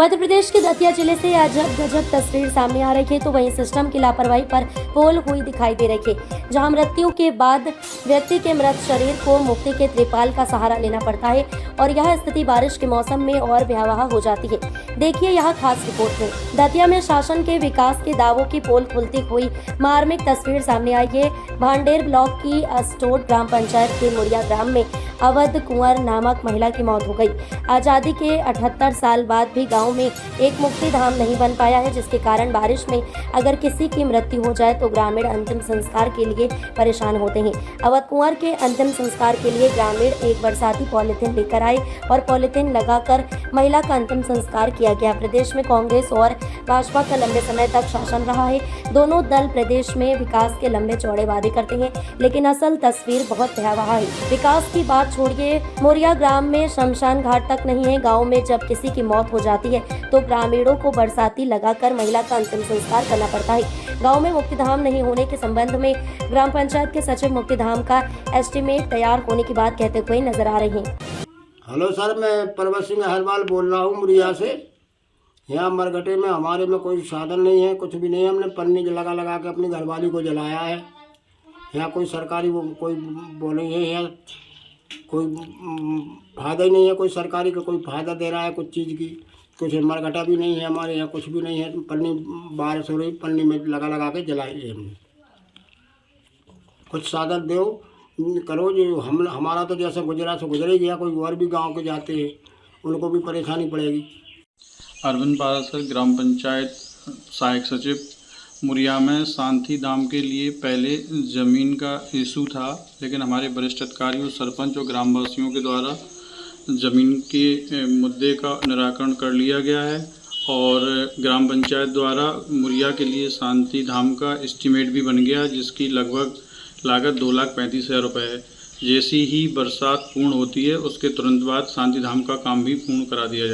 मध्य प्रदेश के दतिया जिले से अजब गजब तस्वीर सामने आ रही है तो वहीं सिस्टम की लापरवाही पर पोल हुई दिखाई दे रही है, जहां मृत्यु के बाद व्यक्ति के मृत शरीर को मुक्ति के त्रिपाल का सहारा लेना पड़ता है और यह स्थिति बारिश के मौसम में और भयावह हो जाती है। देखिए यह खास रिपोर्ट में दतिया में शासन के विकास के दावों की पोल खुलती हुई मार्मिक तस्वीर सामने आई है। भांडेर ब्लॉक की अस्टोड ग्राम पंचायत के मुरिया ग्राम में अवध कुंवर नामक महिला की मौत हो गई। आजादी के 78 साल बाद भी गांव में एक मुक्ति धाम नहीं बन पाया है, जिसके कारण बारिश में अगर किसी की मृत्यु हो जाए तो ग्रामीण अंतिम संस्कार के लिए परेशान होते हैं। अवध कुंवर के अंतिम संस्कार के लिए ग्रामीण एक बरसाती पॉलिथीन लेकर आए और पॉलिथीन लगाकर महिला का अंतिम संस्कार किया गया। प्रदेश में कांग्रेस और भाजपा का लंबे समय तक शासन रहा है। दोनों दल प्रदेश में विकास के लंबे चौड़े वादे करते हैं, लेकिन असल तस्वीर बहुत भयावह है। विकास की बात छोड़िए, मोरिया ग्राम में शमशान घाट तक नहीं है। गांव में जब किसी की मौत हो जाती है तो ग्रामीणों को बरसाती लगाकर महिला का अंतिम संस्कार करना पड़ता है। गांव में मुक्तिधाम नहीं होने के संबंध में ग्राम पंचायत के सचिव मुक्तिधाम का एस्टीमेट तैयार होने की बात कहते हुए नजर आ रहे हैं। हेलो सर, मैं परवत सिंह हरवाल बोल रहा हूँ मुरिया से। यहाँ मरघटे में हमारे में कोई साधन नहीं है, कुछ भी नहीं है। हमने पन्नी लगा लगा के अपनी घरवाली को जलाया है। यहाँ कोई सरकारी कोई बोले है, कोई फायदा ही नहीं है। कोई सरकारी का कोई फायदा दे रहा है कुछ चीज़ की, कुछ मरघटा भी नहीं है हमारे यहाँ, कुछ भी नहीं है। पन्नी बारिश हो रही, पन्नी में लगा लगा के जलाई है हमने। कुछ साधन दो करो जो हमारा तो जैसा गुजरा सो गुजर ही गया। कोई और भी गांव के जाते हैं, उनको भी परेशानी पड़ेगी। अरविंद पारासर, ग्राम पंचायत सहायक सचिव मुरिया में शांति धाम के लिए पहले ज़मीन का इशू था, लेकिन हमारे वरिष्ठ अधिकारियों, सरपंच और ग्रामवासियों के द्वारा ज़मीन के मुद्दे का निराकरण कर लिया गया है और ग्राम पंचायत द्वारा मुरिया के लिए शांति धाम का एस्टीमेट भी बन गया, जिसकी लगभग लागत 2,35,000 रुपये है। जैसी ही बरसात पूर्ण होती है उसके तुरंत बाद शांति धाम का काम भी पूर्ण करा दिया जाए।